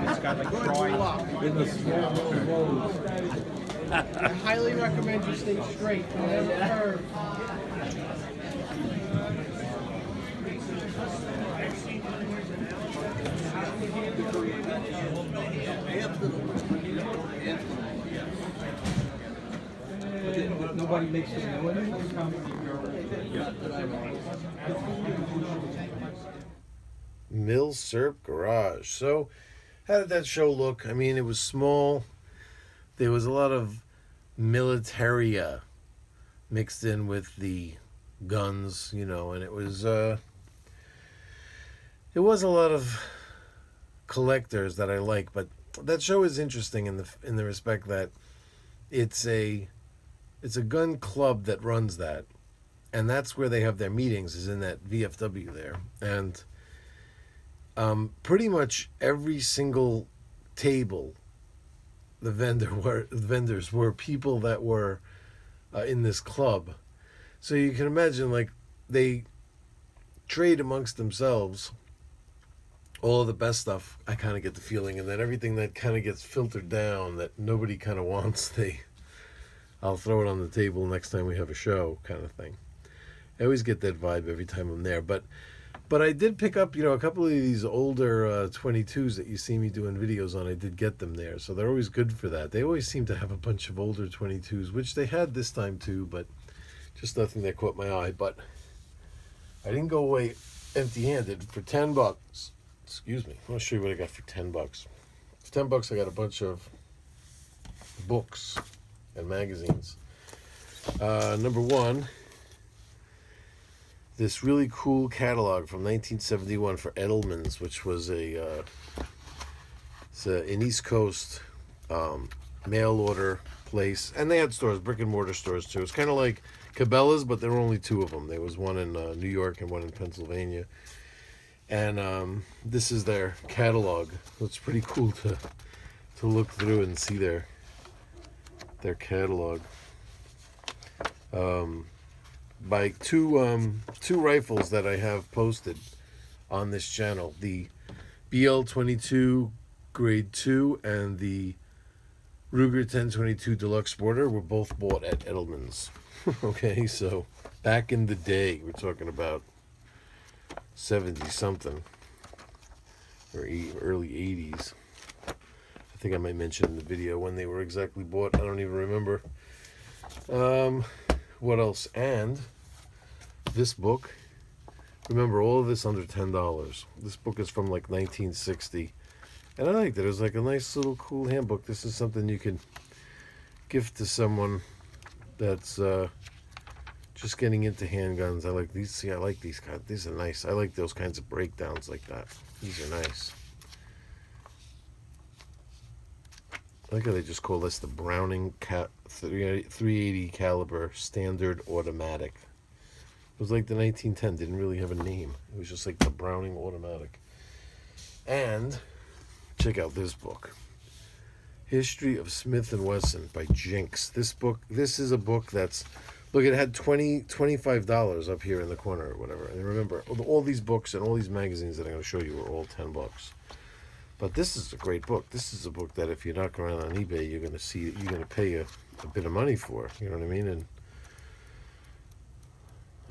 It's got like dry in the small. I highly recommend you stay straight. Never curve. Nobody makes it noise. Milsurp Garage. So, how did that show look? I mean, it was small. There was a lot of militaria mixed in with the guns, you know, and it was a lot of collectors that I like. But that show is interesting in the respect that it's a gun club that runs that, and that's where they have their meetings, is in that VFW there. And pretty much every single table, the vendors were people that were in this club. So you can imagine, like, they trade amongst themselves all of the best stuff, I kind of get the feeling, and then everything that kind of gets filtered down that nobody kind of wants, I'll throw it on the table next time we have a show, kind of thing. I always get that vibe every time I'm there. But I did pick up, a couple of these older 22s that you see me doing videos on. I did get them there, so they're always good for that. They always seem to have a bunch of older 22s, which they had this time too, but just nothing that caught my eye. But I didn't go away empty-handed. For $10, excuse me, I'll show you what I got for $10. For $10, I got a bunch of books and magazines. Number one, this really cool catalog from 1971 for Edelman's, which was an East Coast mail order place, and they had stores, brick and mortar stores too. It's kind of like Cabela's, but there were only two of them. There was one in New York and one in Pennsylvania, and this is their catalog. It's pretty cool to look through and see their catalog. By two rifles that I have posted on this channel, the BL-22 Grade 2 and the Ruger 1022 Deluxe Sporter were both bought at Edelman's. Okay, so back in the day, we're talking about 70-something, or early 80s. I think I might mention in the video when they were exactly bought. I don't even remember. What else? And this book, remember, all of this under $10. This book is from like 1960, and I liked it. It was like a nice little cool handbook. This is something you can gift to someone that's just getting into handguns. I like these. See, I like these kinds. These are nice. I like those kinds of breakdowns like that. These are nice. I like how they just call this the Browning 380 caliber standard automatic. It was like the 1910, didn't really have a name. It was just like the Browning automatic. And check out this book, History of Smith & Wesson by Jinx. This is a book that's, look, it had $25 up here in the corner or whatever. And remember, all these books and all these magazines that I'm going to show you are all $10. But this is a great book. This is a book that if you knock around on eBay, you're going to pay a bit of money for. You know what I mean? And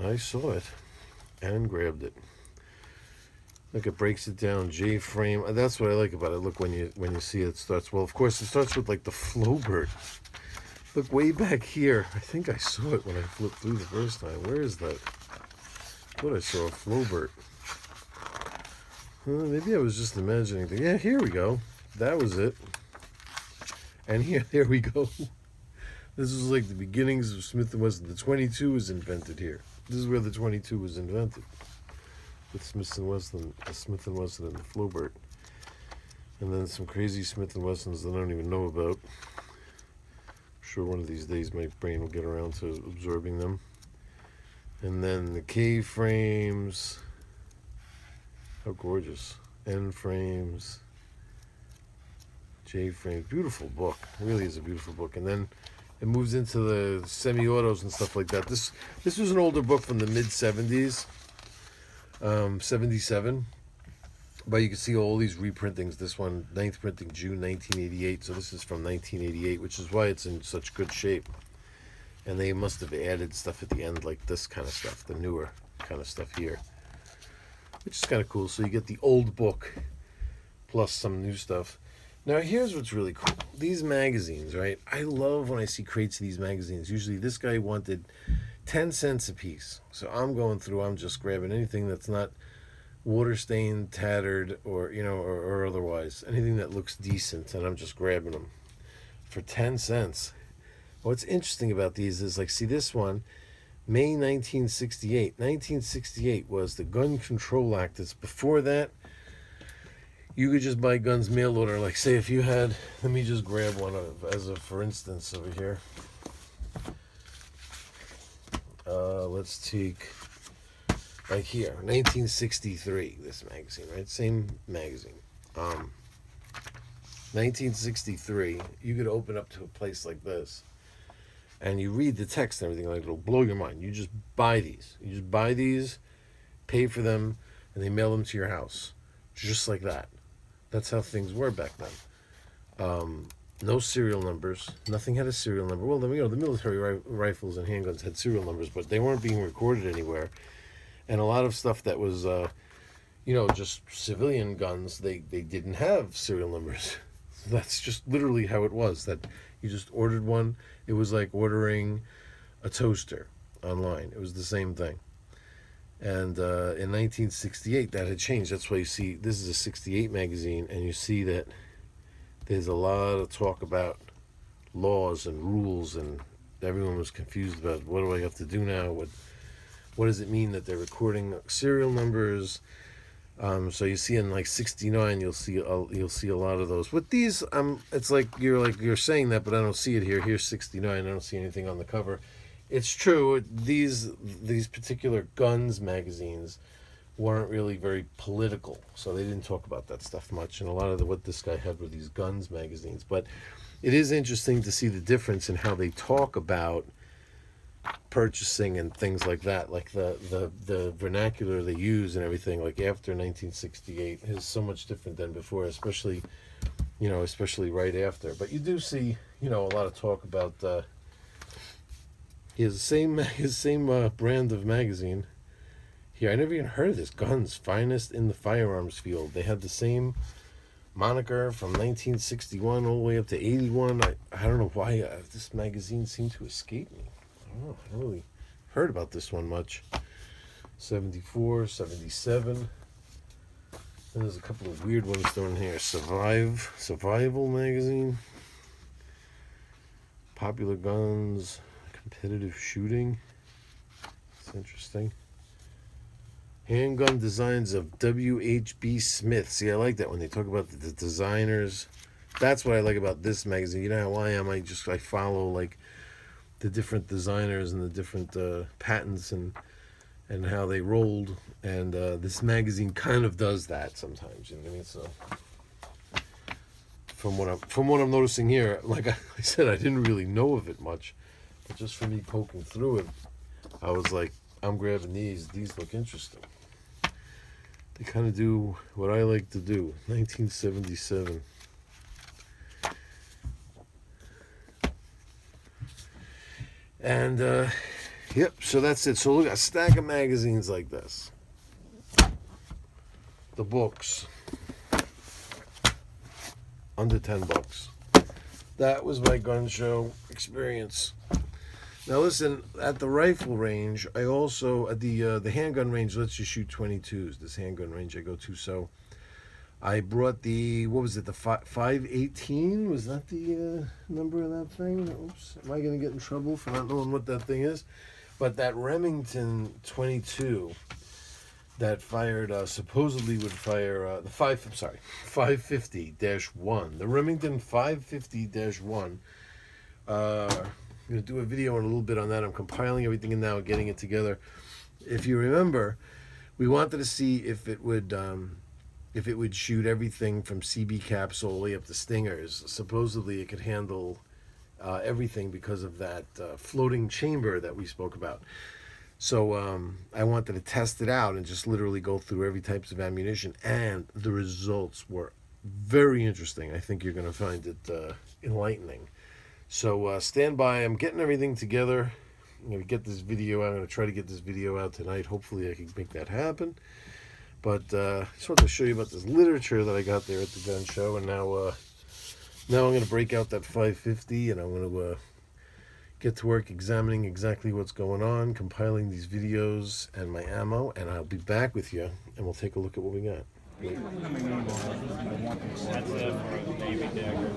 I saw it and grabbed it. Look, it breaks it down. J-frame. That's what I like about it. Look, when you see it starts. Well, of course, it starts with like the Flowbird. Look, way back here. I think I saw it when I flipped through the first time. Where is that? I thought I saw a Flowbird. Maybe I was just imagining things. Yeah, here we go. That was it. And here we go. This is like the beginnings of Smith & Wesson. The 22 was invented here. This is where the 22 was invented. With Smith & Wesson, the Smith & Wesson and the Flowbird. And then some crazy Smith & Wessons that I don't even know about. I'm sure one of these days my brain will get around to absorbing them. And then the K-frames. How gorgeous. N-frames. J-frames. Beautiful book. It really is a beautiful book. And then it moves into the semi-autos and stuff like that. This was an older book from the mid-70s, 77. But you can see all these reprintings. This one, 9th printing, June 1988. So this is from 1988, which is why it's in such good shape. And they must have added stuff at the end, like this kind of stuff, the newer kind of stuff here, which is kind of cool. So you get the old book plus some new stuff. Now here's what's really cool. These magazines, right? I love when I see crates of these magazines. Usually this guy wanted 10 cents a piece. So I'm going through, I'm just grabbing anything that's not water stained, tattered, or or otherwise, anything that looks decent, and I'm just grabbing them for 10 cents. What's interesting about these is, like, see this one, May 1968. 1968 was the Gun Control Act. It's before that. You could just buy guns mail order. Like, say if you had, let me just grab one as a for instance over here. Let's take, like here, 1963, this magazine, right? Same magazine. 1963, you could open up to a place like this, and you read the text and everything, like, it'll blow your mind. You just buy these. You just buy these, pay for them, and they mail them to your house. Just like that. That's how things were back then. No serial numbers. Nothing had a serial number. Well, the military rifles and handguns had serial numbers, but they weren't being recorded anywhere. And a lot of stuff that was, just civilian guns, they didn't have serial numbers. That's just literally how it was. That you just ordered one. It was like ordering a toaster online. It was the same thing. And in 1968, that had changed. That's why you see, this is a 68 magazine, and you see that there's a lot of talk about laws and rules, and everyone was confused about, what do I have to do now? What does it mean that they're recording serial numbers? So you see in like 69, you'll see a lot of those. With these, it's like you're saying that, but I don't see it here. Here's 69. I don't see anything on the cover. It's true. These particular guns magazines weren't really very political, so they didn't talk about that stuff much. And a lot of what this guy had were these guns magazines. But it is interesting to see the difference in how they talk about purchasing and things like that, like the vernacular they use and everything, like after 1968 is so much different than before, especially right after. But you do see a lot of talk about his same brand of magazine here. I never even heard of this. Guns Finest in the Firearms Field. They had the same moniker from 1961 all the way up to 81. I don't know why this magazine seemed to escape me. I haven't really heard about this one much. 74, 77. And there's a couple of weird ones thrown here. Survival magazine. Popular guns. Competitive shooting. It's interesting. Handgun designs of W.H.B. Smith. See, I like that when they talk about the designers. That's what I like about this magazine. You know how I am. I follow like the different designers and the different patents and how they rolled. And this magazine kind of does that sometimes. You know what I mean? So from what I'm noticing here, like I said, I didn't really know of it much, but just for me poking through it, I was like, I'm grabbing these. These look interesting. They kind of do what I like to do. 1977. And, yep, so that's it. So look, a stack of magazines like this. The books. Under $10. That was my gun show experience. Now listen, at the rifle range, I also, at the handgun range, lets you shoot 22s. This handgun range I go to, so I brought the, what was it, the 518? Was that the number of that thing? Oops, am I going to get in trouble for not knowing what that thing is? But that Remington 22 that fired, supposedly would fire, the 550-1. The Remington 550-1, I'm going to do a video in a little bit on that. I'm compiling everything in now and getting it together. If you remember, we wanted to see if it would shoot everything from CB caps all the way up to Stingers. Supposedly it could handle everything because of that floating chamber that we spoke about. So I wanted to test it out and just literally go through every types of ammunition, and the results were very interesting. I think you're going to find it enlightening. So stand by. I'm getting everything together. I'm going to get this video out. I'm going to try to get this video out tonight. Hopefully I can make that happen. But I just wanted to show you about this literature that I got there at the gun show. And now I'm going to break out that 550, and I'm going to get to work examining exactly what's going on, compiling these videos and my ammo, and I'll be back with you, and we'll take a look at what we got. That's it for a baby dagger.